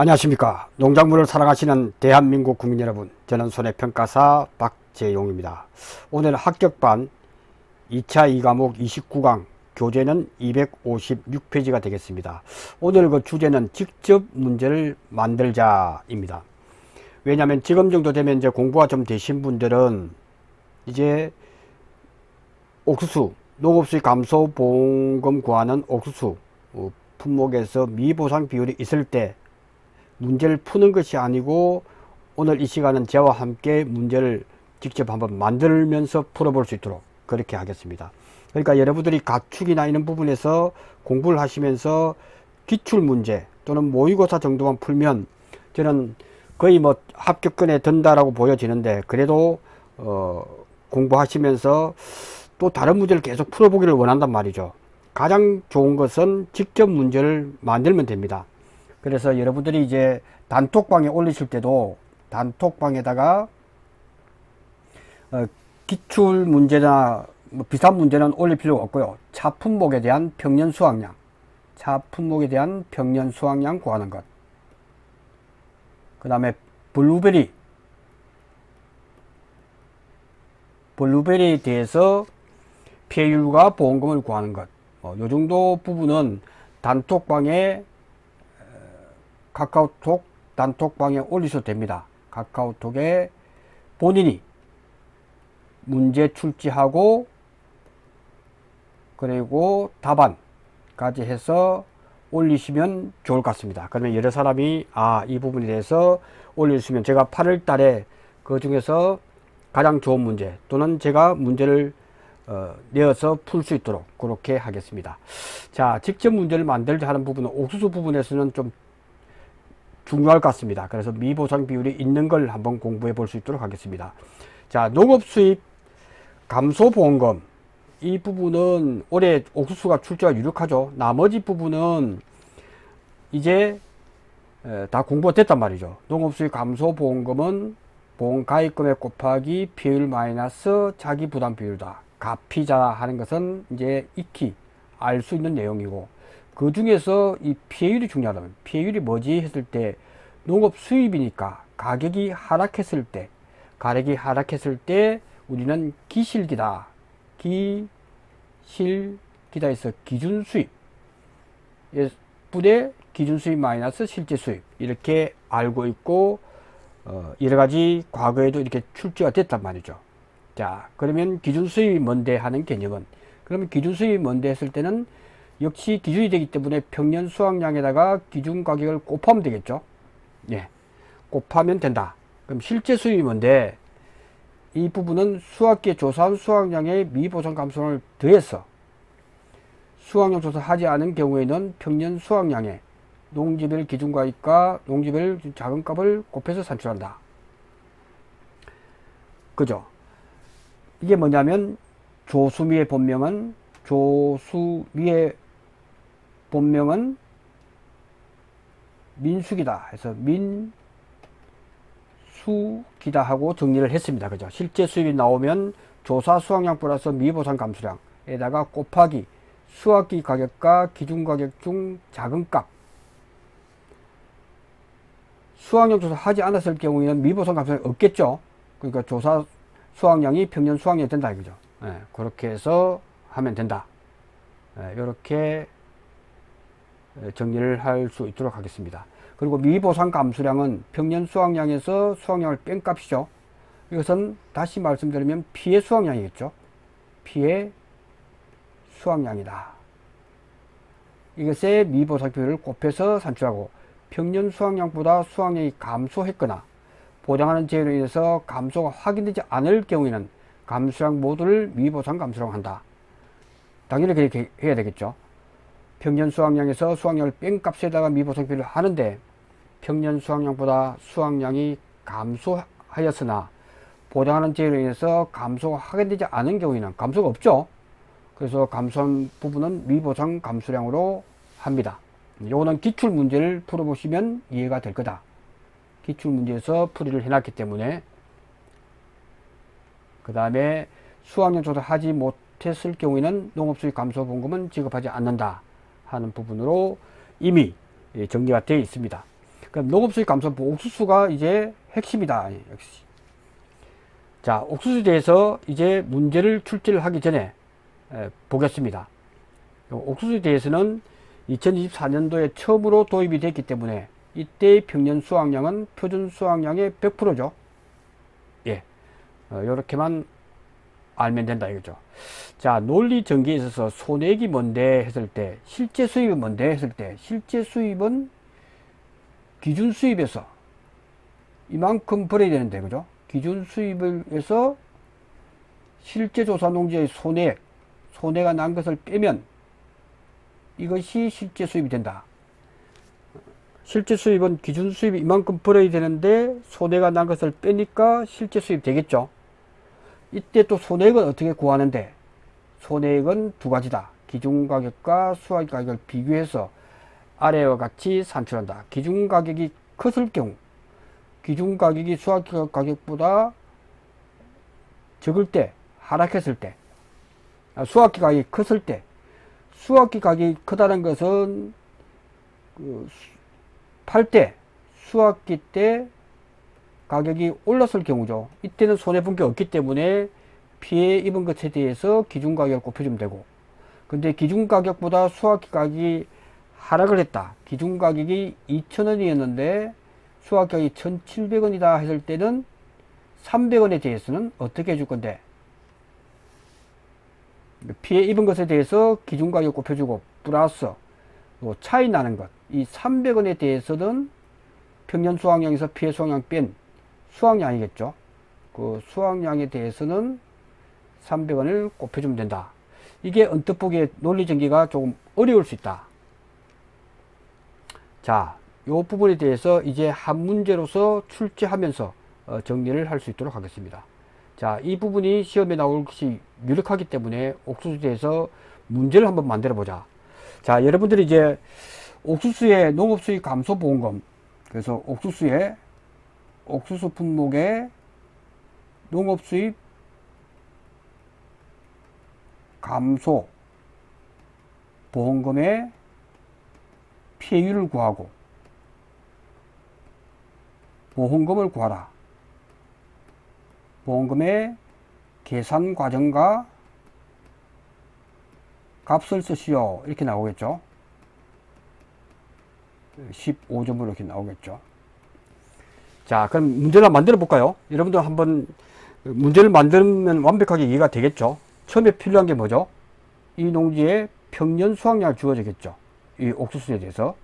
안녕하십니까. 농작물을 사랑하시는 대한민국 국민 여러분, 저는 손해평가사 박재용입니다. 오늘 합격반 2차 2과목 29강 교재는 256페이지가 되겠습니다. 오늘 그 주제는 직접 문제를 만들자입니다. 왜냐하면 지금 정도 되면 이제 공부가 좀 되신 분들은 이제 옥수수, 농업수익 감소 보험금 구하는 옥수수 품목에서 미보상 비율이 있을 때 문제를 푸는 것이 아니고 오늘 이 시간은 저와 함께 문제를 직접 한번 만들면서 풀어볼 수 있도록 그렇게 하겠습니다. 그러니까 여러분들이 가축이나 이런 부분에서 공부를 하시면서 기출문제 또는 모의고사 정도만 풀면 저는 거의 뭐 합격권에 든다라고 보여지는데, 그래도 공부하시면서 또 다른 문제를 계속 풀어보기를 원한단 말이죠. 가장 좋은 것은 직접 문제를 만들면 됩니다. 그래서 여러분들이 이제 단톡방에 올리실 때도 단톡방에다가 기출 문제나 뭐 비슷한 문제는 올릴 필요가 없고요. 차 품목에 대한 평년 수확량, 차 품목에 대한 평년 수확량 구하는 것. 그 다음에 블루베리에 대해서 피해율과 보험금을 구하는 것. 요 정도 부분은 단톡방에 카카오톡 단톡방에 올리셔도 됩니다. 카카오톡에 본인이 문제 출제하고 그리고 답안까지 해서 올리시면 좋을 것 같습니다. 그러면 여러 사람이 이 부분에 대해서 올려주시면 제가 8월 달에 그 중에서 가장 좋은 문제 또는 제가 문제를 내어서 풀 수 있도록 그렇게 하겠습니다. 자, 직접 문제를 만들자 하는 부분은 옥수수 부분에서는 좀 중요할 것 같습니다. 그래서 미보상 비율이 있는 걸 한번 공부해 볼 수 있도록 하겠습니다. 자, 농업수입 감소보험금, 이 부분은 올해 옥수수가 출제가 유력하죠. 나머지 부분은 이제 다 공부가 됐단 말이죠. 농업수입 감소보험금은 보험가입금액 곱하기 피해율 마이너스 자기부담 비율이다. 가피자 하는 것은 이제 익히 알 수 있는 내용이고, 그 중에서 이 피해율이 중요하다면, 피해율이 뭐지 했을 때 농업 수입이니까 가격이 하락했을 때 우리는 기실기다, 기실기다에서 기준 수입 분의 기준 수입 마이너스 실제 수입, 이렇게 알고 있고 여러 가지 과거에도 이렇게 출제가 됐단 말이죠. 자, 그러면 기준 수입이 뭔데 하는 개념은, 그러면 기준 수입이 뭔데 했을 때는 역시 기준이 되기 때문에 평년 수확량에다가 기준 가격을 곱하면 되겠죠. 예, 곱하면 된다. 그럼 실제 수입이 뭔데, 이 부분은 수확기에 조사한 수확량의 미보상 감소를 더해서 수확량 조사하지 않은 경우에는 평년 수확량의 농지별 기준가격과 농지별 자금값을 곱해서 산출한다. 그죠? 이게 뭐냐면 조수미의 본명은 민수기다 해서 민수기다 하고 정리를 했습니다. 그죠? 실제 수입이 나오면 조사 수확량 플러스 미보상 감소량에다가 곱하기 수확기 가격과 기준 가격 중 자금값. 수확량 조사 하지 않았을 경우에는 미보상 감소량이 없겠죠. 그러니까 조사 수확량이 평년 수확량이 된다 이거죠. 그렇게 해서 하면 된다. 이렇게 정리를 할 수 있도록 하겠습니다. 그리고 미보상 감소량은 평년 수확량에서 수확량을 뺀 값이죠. 이것은 다시 말씀드리면 피해 수확량이겠죠. 피해 수확량이다. 이것의 미보상 비율을 곱해서 산출하고, 평년 수확량보다 수확량이 감소했거나 보장하는 제외로 인해서 감소가 확인되지 않을 경우에는 감소량 모두를 미보상 감소라고 한다. 당연히 그렇게 해야 되겠죠. 평년 수확량에서 수확량을 뺀 값에다가 미보상 비율을 하는데 평년 수확량보다 수확량이 감소하였으나 보장하는 제외로 인해서 감소가 확인되지 않은 경우에는 감소가 없죠. 그래서 감소한 부분은 미보상 감소량으로 합니다. 요거는 기출 문제를 풀어보시면 이해가 될 거다. 기출 문제에서 풀이를 해놨기 때문에. 그 다음에 수확량 조사하지 못했을 경우에는 농업수익 감소보험금은 지급하지 않는다 하는 부분으로 이미 정리가 되어 있습니다. 그럼 농업수익 감소부 옥수수가 이제 핵심이다. 역시. 자, 옥수수에 대해서 이제 문제를 출제를 하기 전에 보겠습니다. 옥수수에 대해서는 2024년도에 처음으로 도입이 됐기 때문에 이때의 평년 수확량은 표준 수확량의 100%죠. 예. 요렇게만 알면 된다 이거죠. 자, 논리 전개에 있어서 손해액이 뭔데 했을 때, 실제 수입은 뭔데 했을 때, 실제 수입은 기준 수입에서 이만큼 벌어야 되는데, 그죠? 기준 수입에서 실제 조사 농지의 손해액, 손해가 난 것을 빼면 이것이 실제 수입이 된다. 실제 수입은 기준 수입이 이만큼 벌어야 되는데 손해가 난 것을 빼니까 실제 수입 되겠죠. 이때 또 손해액은 어떻게 구하는데, 손해액은 두 가지다. 기준가격과 수확가격을 비교해서 아래와 같이 산출한다. 기준가격이 컸을 경우, 기준가격이 수확가격보다 적을 때, 하락했을 때, 수확기 가격이 컸을 때, 수확기 가격이 크다는 것은 팔 때, 수확기 때 가격이 올랐을 경우죠. 이때는 손해본 게 없기 때문에 피해 입은 것에 대해서 기준가격을 곱해주면 되고, 근데 기준가격보다 수확기 가격이 하락을 했다. 기준가격이 2,000원이었는데 수확가격이 1,700원이다 했을 때는 300원에 대해서는 어떻게 해줄 건데, 피해 입은 것에 대해서 기준가격 곱해주고 플러스 차이 나는 것, 이 300원에 대해서는 평년 수확량에서 피해 수확량 뺀 수확량이겠죠. 그 수확량에 대해서는 300원을 곱해주면 된다. 이게 언뜻 보기에 논리 전개가 조금 어려울 수 있다. 자, 이 부분에 대해서 이제 한 문제로서 출제하면서 정리를 할 수 있도록 하겠습니다. 자, 이 부분이 시험에 나올 것이 유력하기 때문에 옥수수에 대해서 문제를 한번 만들어 보자. 자, 여러분들이 이제 옥수수의 농업수익 감소 보험금, 그래서 옥수수의 옥수수 품목의 농업수입 감소 보험금의 피해율을 구하고 보험금을 구하라. 보험금의 계산 과정과 값을 쓰시오. 이렇게 나오겠죠. 15점으로 이렇게 나오겠죠. 자, 그럼 문제를 만들어 볼까요? 여러분들 한번 문제를 만들면 완벽하게 이해가 되겠죠. 처음에 필요한 게 뭐죠? 이 농지에 평년 수확량을 주어지겠죠. 이 옥수수에 대해서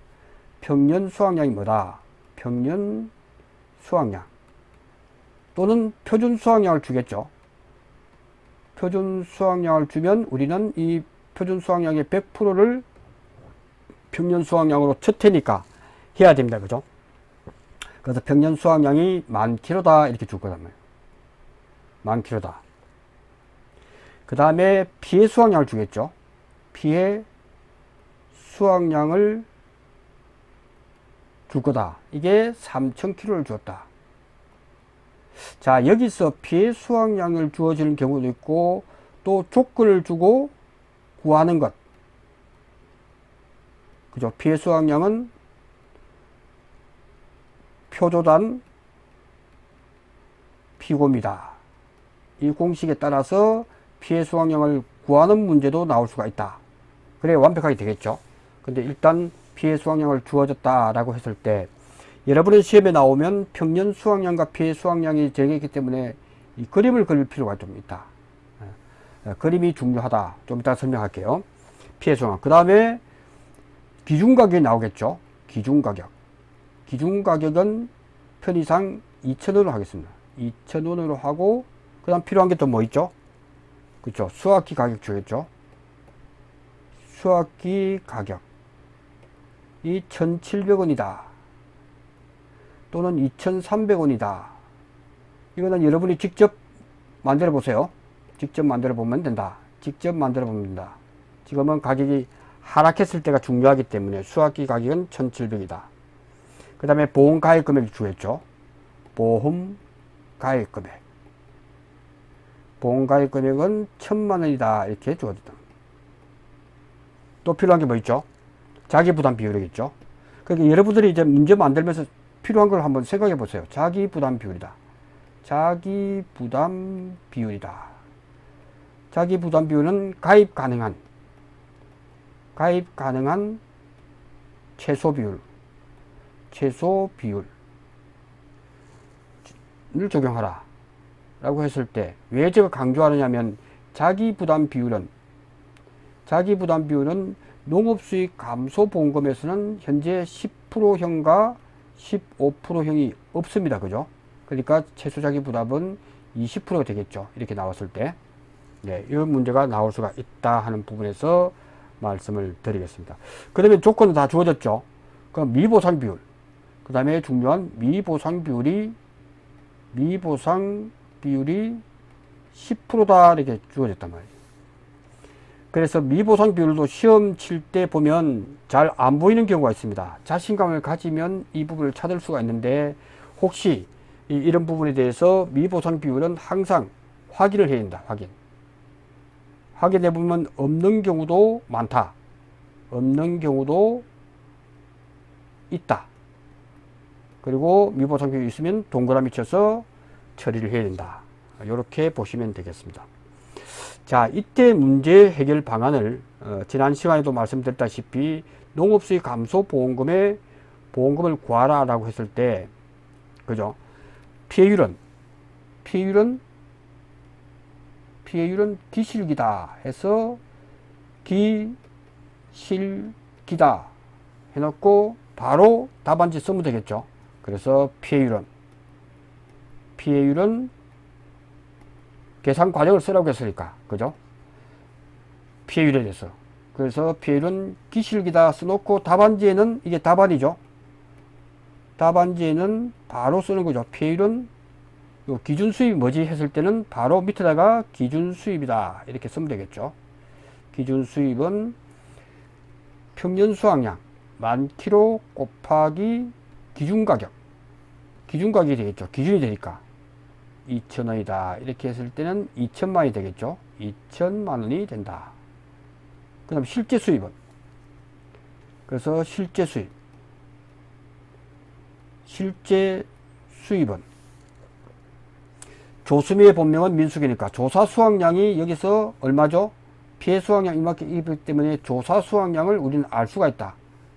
평년 수확량이 뭐다? 평년 수확량 또는 표준 수확량을 주겠죠. 표준 수확량을 주면 우리는 이 표준 수확량의 100%를 평년 수확량으로 칠 테니까 해야 됩니다. 그죠? 그래서 평년 수확량이 10,000kg다 이렇게 줄 거란 말이에요. 10,000kg다. 그 다음에 피해 수확량을 주겠죠. 피해 수확량을 줄 거다. 이게 3,000kg를 주었다. 자, 여기서 피해 수확량을 주어지는 경우도 있고 또 조건을 주고 구하는 것. 그죠? 피해 수확량은 표조단 피고입니다. 이 공식에 따라서 피해 수확량을 구하는 문제도 나올 수가 있다. 그래 완벽하게 되겠죠. 근데 일단 피해 수확량을 주어졌다 라고 했을 때 여러분의 시험에 나오면 평년 수확량과 피해 수확량이 정해있기 때문에 이 그림을 그릴 필요가 좀 있다. 그림이 중요하다. 좀 이따 설명할게요. 피해 수확량. 그 다음에 기준가격이 나오겠죠. 기준가격. 기준가격은 편의상 2,000원으로 하겠습니다. 2,000원으로 하고 그 다음 필요한 게 또 뭐 있죠? 그렇죠. 수확기 가격 주겠죠. 수확기 가격 이 1,700원이다. 또는 2,300원이다. 이거는 여러분이 직접 만들어 보세요. 직접 만들어 보면 된다. 직접 만들어 보면 된다. 지금은 가격이 하락했을 때가 중요하기 때문에 수확기 가격은 1,700이다. 그 다음에 보험 가액 금액이 주겠죠. 보험 가액 금액. 보험 가액 금액은 1,000만원이다. 이렇게 주어진다. 또 필요한 게 뭐 있죠? 자기 부담 비율이겠죠. 그러니까 여러분들이 이제 문제 만들면서 필요한 걸 한번 생각해 보세요. 자기 부담 비율이다. 자기 부담 비율이다. 자기 부담 비율은 가입 가능한 최소 비율을 적용하라 라고 했을 때 왜 제가 강조하느냐면 자기 부담 비율은 농업수익 감소 보험금에서는 현재 10%형과 15%형이 없습니다. 그죠? 그러니까 최소 자기 부담은 20%가 되겠죠. 이렇게 나왔을 때. 네, 이 문제가 나올 수가 있다 하는 부분에서 말씀을 드리겠습니다. 그 다음에 조건은 다 주어졌죠. 그럼 미보상 비율. 그 다음에 중요한 미보상 비율이 10%다 이렇게 주어졌단 말이에요. 그래서 미보상 비율도 시험 칠 때 보면 잘 안 보이는 경우가 있습니다. 자신감을 가지면 이 부분을 찾을 수가 있는데 혹시 이런 부분에 대해서 미보상 비율은 항상 확인을 해야 된다. 확인해 보면 없는 경우도 많다. 없는 경우도 있다. 그리고 미보상 비율이 있으면 동그라미 쳐서 처리를 해야 된다. 이렇게 보시면 되겠습니다. 자, 이때 문제 해결 방안을 지난 시간에도 말씀드렸다시피 농업수익 감소 보험금을 구하라 라고 했을 때, 그죠? 피해율은 기실기다 해서 기실기다 해놓고 바로 답안지 쓰면 되겠죠. 그래서 피해율은 계산 과정을 쓰라고 했으니까, 그죠? 피해율에 대해서. 그래서 피해율은 기실기다 써놓고 답안지에는 이게 답안이죠. 답안지에는 바로 쓰는 거죠. 피해율은 요 기준 수입이 뭐지 했을 때는 바로 밑에다가 기준 수입이다 이렇게 쓰면 되겠죠. 기준 수입은 평년 수확량 10,000kg 곱하기 기준 가격이 되겠죠. 기준이 되니까 2,000원이다 이렇게 했을 때는 2,000만원이 되겠죠. 2,000만원이 된다. 그 다음 실제 수입은, 그래서 실제 수입은 조수미의 본명은 민수기니까 조사 수확량이 여기서 얼마죠? 피해 수확량 이만큼이기 때문에 조사 수확량을 우리는 알 수가 있다.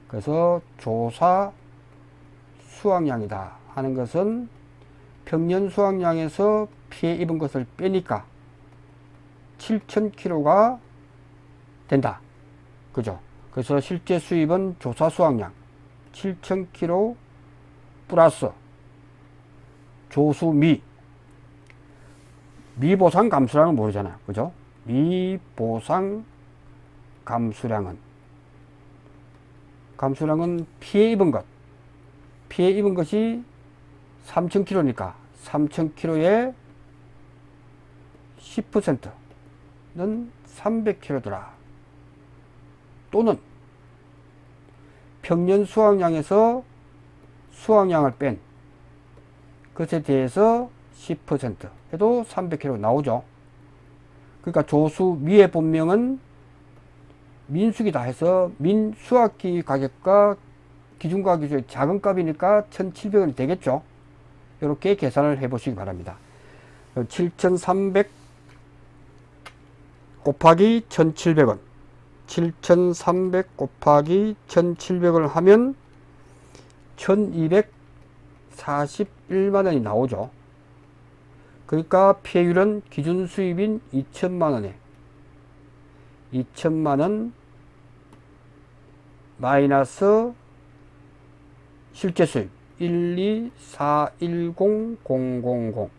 그래서 조사 수확량이다 하는 것은 평년 수확량에서 피해 입은 것을 빼니까 7,000kg가 된다. 그죠? 그래서 실제 수입은 조사 수확량 7,000kg 플러스 조수미. 미보상 감수량은 모르잖아요. 그죠? 미보상 감수량은 피해 입은 것이 3,000kg니까 3,000kg의 10%는 300kg더라. 또는 평년 수확량에서 수확량을 뺀 것에 대해서 10% 해도 300kg 나오죠. 그러니까 조수미의 본명은 민수기다 해서 민수확기 가격과 기준가격 중에 작은 값이니까 1,700원이 되겠죠. 이렇게 계산을 해 보시기 바랍니다. 7,300 곱하기 1,700원 7,300 곱하기 1,700원을 하면 1,241만원이 나오죠. 그러니까 피해율은 기준 수입인 2,000만원에 2,000만원 마이너스 실제 수입 12410,000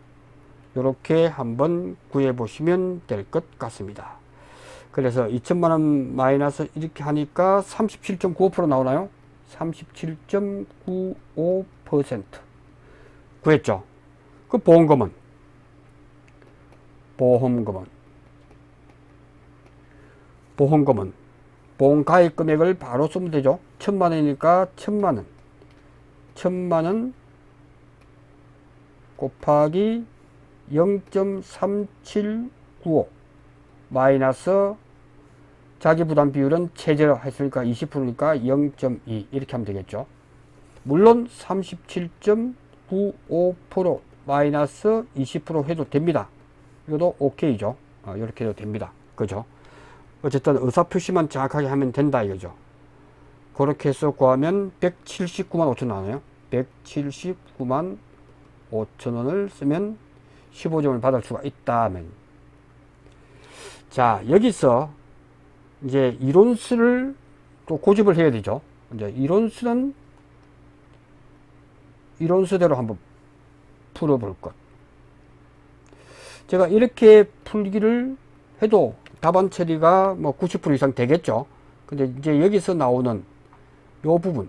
이렇게 한번 구해 보시면 될 것 같습니다. 그래서 2,000만원 마이너스 이렇게 하니까 37.95% 나오나요? 37.95% 구했죠. 그 보험금은 보험 가입 금액을 바로 쓰면 되죠. 1,000만원이니까 1,000만원 곱하기 0.3795 마이너스 자기 부담 비율은 최저 했으니까 20%니까 0.2 이렇게 하면 되겠죠. 물론 37.95% 마이너스 20% 해도 됩니다. 이것도 오케이죠. 이렇게 해도 됩니다. 그죠? 어쨌든 의사표시만 정확하게 하면 된다 이거죠. 그렇게 해서 구하면 179만 5천 나와요. 179만 5천 원을 쓰면 15점을 받을 수가 있다면. 자, 여기서 이제 이론수를 또 고집을 해야 되죠. 이제 이론수는 이론수대로 한번 풀어볼 것. 제가 이렇게 풀기를 해도 답안 처리가 뭐 90% 이상 되겠죠. 근데 이제 여기서 나오는 요 부분,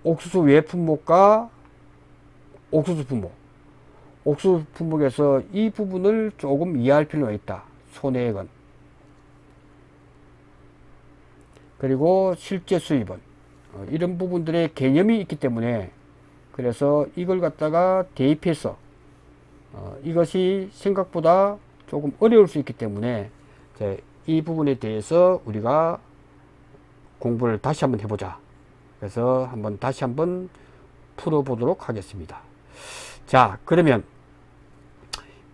옥수수 외 품목과 옥수수 품목, 옥수수 품목에서 이 부분을 조금 이해할 필요가 있다. 손해액은. 그리고 실제 수입은. 이런 부분들의 개념이 있기 때문에, 그래서 이걸 갖다가 대입해서 이것이 생각보다 조금 어려울 수 있기 때문에 이 부분에 대해서 우리가 공부를 다시 한번 해보자. 그래서 다시 한번 풀어보도록 하겠습니다. 자, 그러면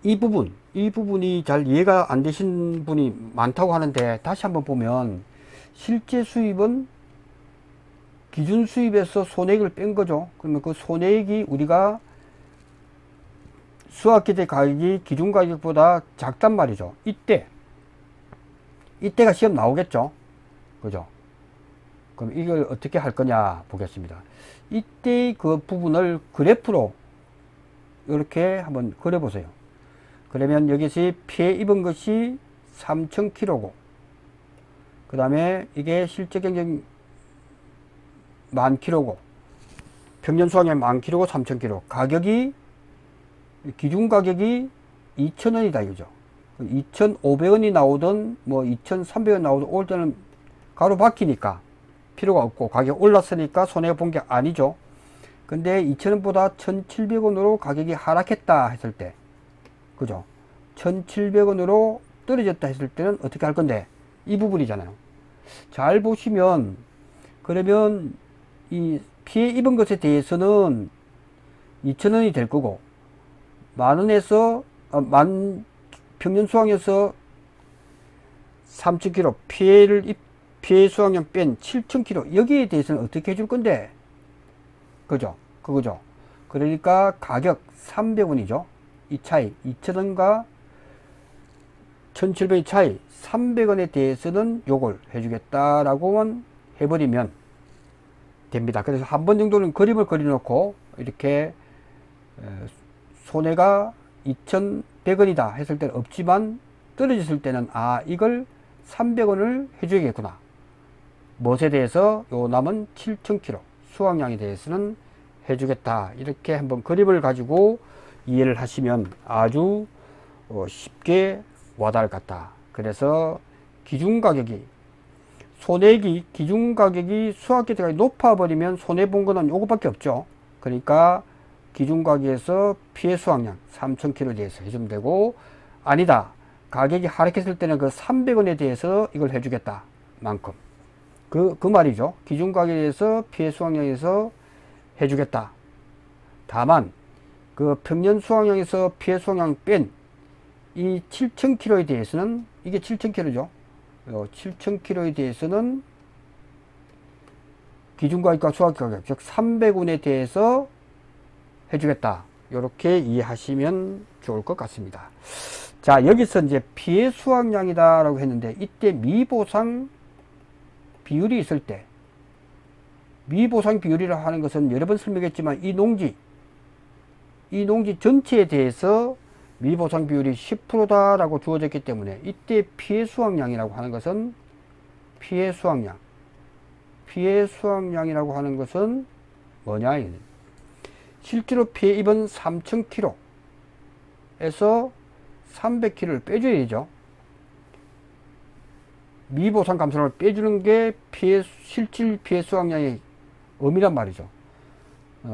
이 부분이 잘 이해가 안 되신 분이 많다고 하는데, 다시 한번 보면 실제 수입은 기준 수입에서 손해액을 뺀 거죠. 그러면 그 손해액이 우리가 수학기대 가격이 기준 가격보다 작단 말이죠. 이때가 시험 나오겠죠. 그죠? 그럼 이걸 어떻게 할 거냐 보겠습니다. 이때 그 부분을 그래프로 이렇게 한번 그려 보세요. 그러면 여기서 피해 입은 것이 3,000kg고, 그 다음에 이게 실제 경쟁 10,000kg고, 평년 수확량 10,000kg고 3,000kg. 가격이 기준 가격이 2,000원이다 이거죠. 2,500원이 나오든 뭐 2,300원 나오든 올 때는 가로 바뀌니까 필요가 없고, 가격 올랐으니까 손해가 본 게 아니죠. 근데 2,000원보다 1,700원으로 가격이 하락했다 했을 때, 그죠? 1,700원으로 떨어졌다 했을 때는 어떻게 할 건데, 이 부분이잖아요. 잘 보시면, 그러면 이 피해 입은 것에 대해서는 2,000원이 될 거고, 만원에서 평년 수확에서 3,000kg 피해 수확량 뺀 7,000kg, 여기에 대해서는 어떻게 해줄 건데, 그죠? 그거죠. 그러니까 가격 300원이죠. 이 차이, 2,000원과 1,700원 차이 300원에 대해서는 요걸 해주겠다라고만 해버리면 됩니다. 그래서 한 번 정도는 그림을 그려놓고 이렇게 손해가 2,100원이다 했을 때는 없지만, 떨어졌을 때는 이걸 300원을 해줘야겠구나. 멋에 대해서 요 남은 7,000kg 수확량에 대해서는 해주겠다. 이렇게 한번 그림을 가지고 이해를 하시면 아주 쉽게 와닿을 것 같다. 그래서 기준 가격이, 손해액이 기준 가격이 수확기대가 높아버리면 손해본 거는 요거밖에 없죠. 그러니까 기준 가격에서 피해 수확량 3,000kg에 대해서 해주면 되고, 아니다, 가격이 하락했을 때는 그 300원에 대해서 이걸 해주겠다 만큼, 그 말이죠. 기준 가격에서 피해 수확량에서 해주겠다. 다만 그 평년 수확량에서 피해 수확량 뺀 이 7,000kg에 대해서는, 이게 7,000kg죠. 7,000kg에 대해서는 기준 가격과 수확 가격, 즉 300원에 대해서 해주겠다. 이렇게 이해하시면 좋을 것 같습니다. 자, 여기서 이제 피해 수확량이다 라고 했는데, 이때 미보상 비율이 있을 때, 미보상 비율이라고 하는 것은 여러 번 설명했지만, 이 농지 전체에 대해서 미보상 비율이 10%다 라고 주어졌기 때문에, 이때 피해 수확량이라고 하는 것은 피해 수확량이라고 하는 것은 뭐냐, 실제로 피해 입은 3,000kg에서 300kg를 빼줘야 되죠. 미보상 감소를 빼주는 게 실질 피해 수확량의 의미란 말이죠.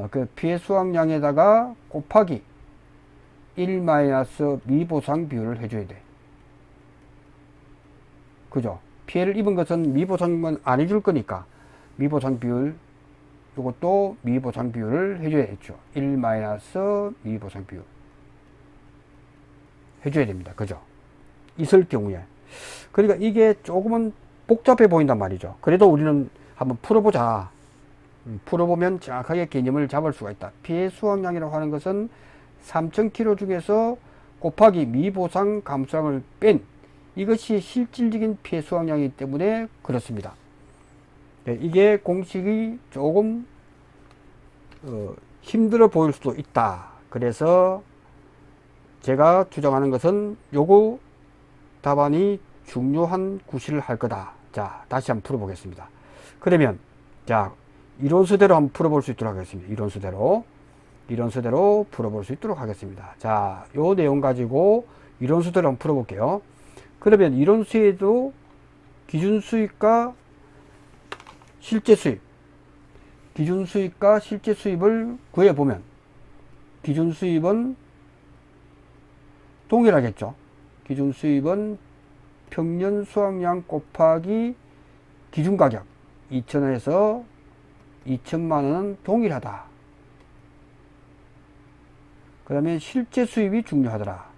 그 피해 수확량에다가 곱하기 1 마이너스 미보상 비율을 해줘야 돼. 그죠? 피해를 입은 것은 미보상은 안 해줄 거니까 미보상 비율 이것도 미보상 비율을 해줘야 했죠. 1 마이너스 미보상 비율 해줘야 됩니다. 그죠? 있을 경우에. 그러니까 이게 조금은 복잡해 보인단 말이죠. 그래도 우리는 한번 풀어보자. 풀어보면 정확하게 개념을 잡을 수가 있다. 피해 수확량이라고 하는 것은 3000kg 중에서 곱하기 미보상 감소량을 뺀 이것이 실질적인 피해 수확량이기 때문에 그렇습니다. 네, 이게 공식이 조금 힘들어 보일 수도 있다. 그래서 제가 주장하는 것은 요거 답안이 중요한 구실을 할 거다. 자, 다시 한번 풀어보겠습니다. 그러면 자, 이론수대로 한번 풀어볼 수 있도록 하겠습니다. 이론수대로 풀어볼 수 있도록 하겠습니다. 자, 요 내용 가지고 이론수대로 한번 풀어볼게요. 그러면 이론수에도 기준수익과 실제수입, 기준수익과 실제수입을 구해보면 기준수입은 동일하겠죠. 기준수입은 평년 수확량 곱하기 기준가격 2,000원에서 2천만원은 동일하다. 그 다음에 실제수입이 중요하더라.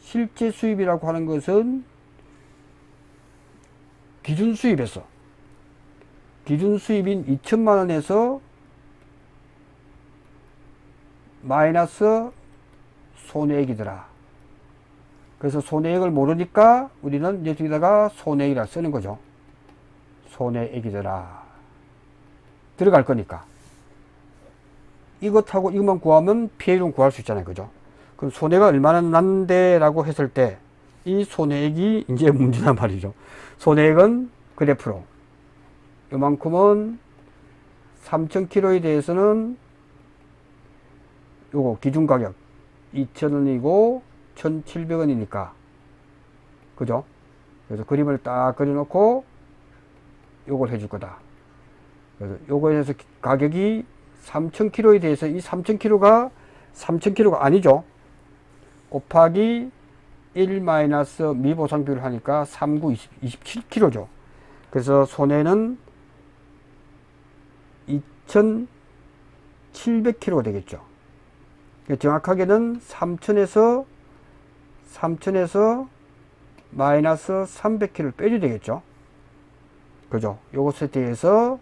실제수입이라고 하는 것은 기준수입에서 기준수입인 2천만원에서 마이너스 손해액이더라. 그래서 손해액을 모르니까 우리는 여기다가 손해액이라 쓰는 거죠. 손해액이더라. 들어갈 거니까. 이것하고 이것만 구하면 피해율은 구할 수 있잖아요. 그죠? 그럼 손해가 얼마나 났는데 라고 했을 때 이 손해액이 이제 문제란 말이죠. 손해액은 그래프로 요만큼은 3000kg에 대해서는 요거 기준가격 2,000원이고 1,700원이니까 그죠? 그래서 그림을 딱 그려놓고 요걸 해줄 거다. 그래서 요거에 대해서 가격이 3000kg에 대해서 이 3000kg가 3000kg가 아니죠. 곱하기 1 마이너스 미보상 비율을 하니까 39, 27kg죠. 그래서 손해는 2700kg가 되겠죠. 정확하게는 3000에서 마이너스 300kg를 빼줘야 되겠죠. 그죠? 요것에 대해서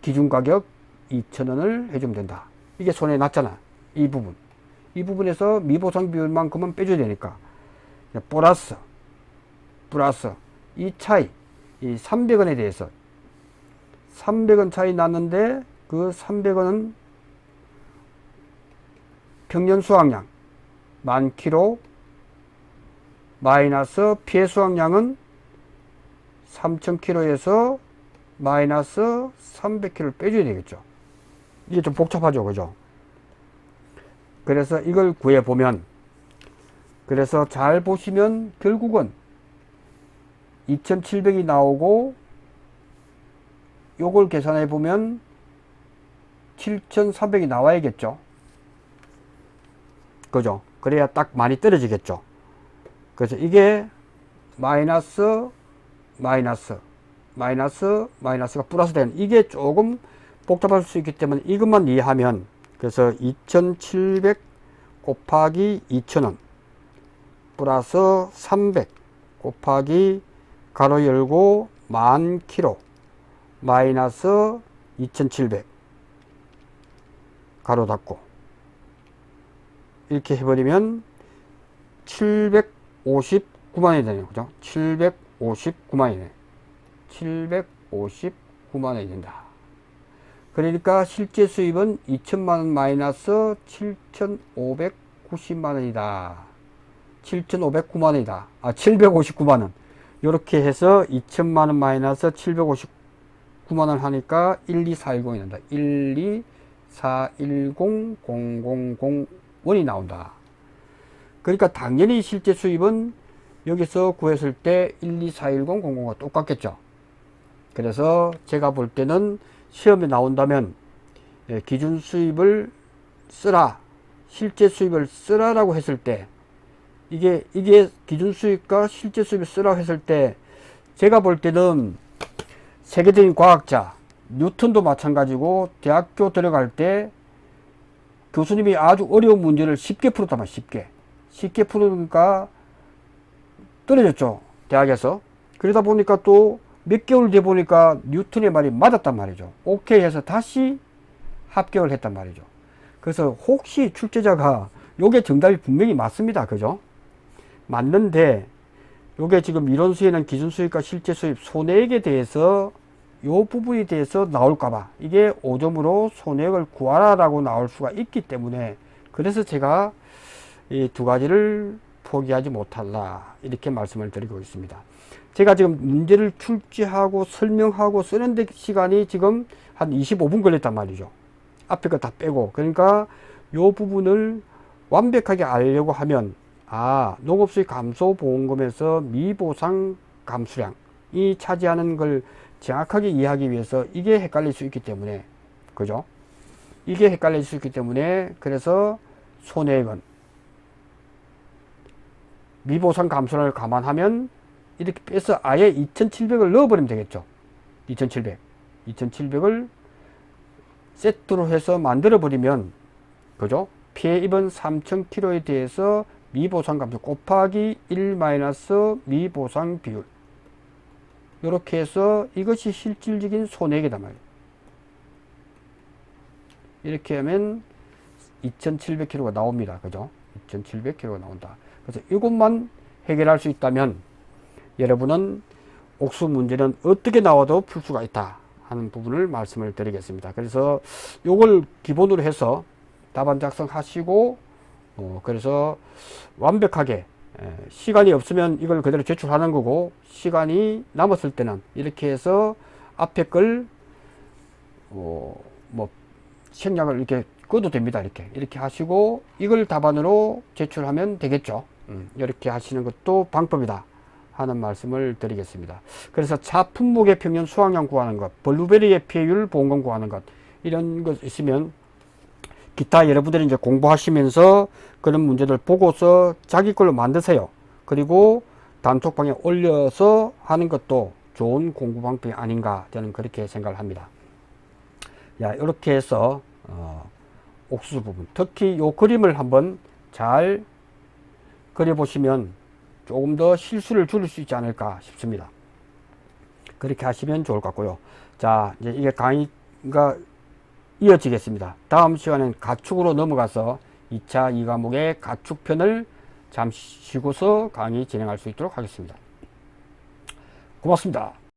기준가격 2,000원을 해주면 된다. 이게 손해 났잖아. 이 부분. 이 부분에서 미보상 비율만큼은 빼줘야 되니까. 플러스. 이 차이. 이 300원에 대해서. 300원 차이 났는데 그 300원은 평년 수확량 10,000kg 마이너스 피해 수확량은 3000kg에서 마이너스 300kg를 빼줘야 되겠죠. 이게 좀 복잡하죠. 그죠? 그래서 이걸 구해보면, 그래서 잘 보시면 결국은 2700이 나오고 요걸 계산해 보면 7300이 나와야겠죠. 그죠? 그래야 딱 많이 떨어지겠죠. 그래서 이게 마이너스가 플러스 되는, 이게 조금 복잡할 수 있기 때문에 이것만 이해하면, 그래서 2700 곱하기 2000원 플러스 300 곱하기 가로 열고 10,000kg 마이너스 2700 가로 닫고 이렇게 해버리면 759만원이 되네요. 그죠? 759만원이네. 759만원이 된다. 그러니까 실제 수입은 2천만원 마이너스 7,590만원이다. 7,509만원이다. 759만원. 이렇게 해서 2천만원 마이너스 759만원 하니까 12410이 난다. 124100001이 나온다. 그러니까 당연히 실제 수입은 여기서 구했을 때 1241000과 똑같겠죠. 그래서 제가 볼 때는 시험에 나온다면 기준 수입을 쓰라, 실제 수입을 쓰라라고 했을 때, 이게 기준 수입과 실제 수입을 쓰라고 했을 때, 제가 볼 때는 세계적인 과학자, 뉴턴도 마찬가지고 대학교 들어갈 때 교수님이 아주 어려운 문제를 쉽게 풀었단 말이에요. 쉽게 풀으니까 떨어졌죠, 대학에서. 그러다 보니까 또 몇 개월 뒤에 보니까 뉴턴의 말이 맞았단 말이죠. 오케이 해서 다시 합격을 했단 말이죠. 그래서 혹시 출제자가 요게 정답이 분명히 맞습니다. 그죠? 맞는데 요게 지금 이론 수행은 기준 수익과 실제 수익 손해액에 대해서 요 부분에 대해서 나올까봐 이게 5점으로 손해액을 구하라 라고 나올 수가 있기 때문에, 그래서 제가 이 두 가지를 포기하지 못할라 이렇게 말씀을 드리고 있습니다. 제가 지금 문제를 출제하고 설명하고 쓰는데 시간이 지금 한 25분 걸렸단 말이죠. 앞에 거 다 빼고. 그러니까 요 부분을 완벽하게 알려고 하면, 농업수익 감소 보험금에서 미보상 감수량이 차지하는 걸 정확하게 이해하기 위해서 이게 헷갈릴 수 있기 때문에, 그죠? 이게 헷갈릴 수 있기 때문에, 그래서 손해액은 미보상 감소를 감안하면 이렇게 빼서 아예 2,700을 넣어버리면 되겠죠. 2,700을 세트로 해서 만들어버리면, 그죠? 피해 입은 3,000km에 대해서 미보상 감소 곱하기 1 마이너스 미보상 비율. 이렇게 해서 이것이 실질적인 손해액이단 말이에요. 이렇게 하면 2,700km가 나옵니다. 그죠? 2,700km가 나온다. 그래서 이것만 해결할 수 있다면 여러분은 옥수 문제는 어떻게 나와도 풀 수가 있다 하는 부분을 말씀을 드리겠습니다. 그래서 요걸 기본으로 해서 답안 작성하시고, 그래서 완벽하게 시간이 없으면 이걸 그대로 제출하는 거고, 시간이 남았을 때는 이렇게 해서 앞에 걸 생략을 이렇게 꺼도 됩니다. 이렇게 하시고 이걸 답안으로 제출하면 되겠죠. 이렇게 하시는 것도 방법이다 하는 말씀을 드리겠습니다. 그래서 차 품목의 평균 수확량 구하는 것, 블루베리의 피해율 보험금 구하는 것, 이런 것 있으면 기타 여러분들이 이제 공부하시면서 그런 문제들 보고서 자기 걸로 만드세요. 그리고 단톡방에 올려서 하는 것도 좋은 공부 방법이 아닌가, 저는 그렇게 생각을 합니다. 이렇게 해서 옥수수 부분, 특히 요 그림을 한번 잘 그려보시면 조금 더 실수를 줄일 수 있지 않을까 싶습니다. 그렇게 하시면 좋을 것 같고요. 자, 이제 이게 강의가 이어지겠습니다. 다음 시간엔 가축으로 넘어가서 2차 2과목의 가축편을 잠시 쉬고서 강의 진행할 수 있도록 하겠습니다. 고맙습니다.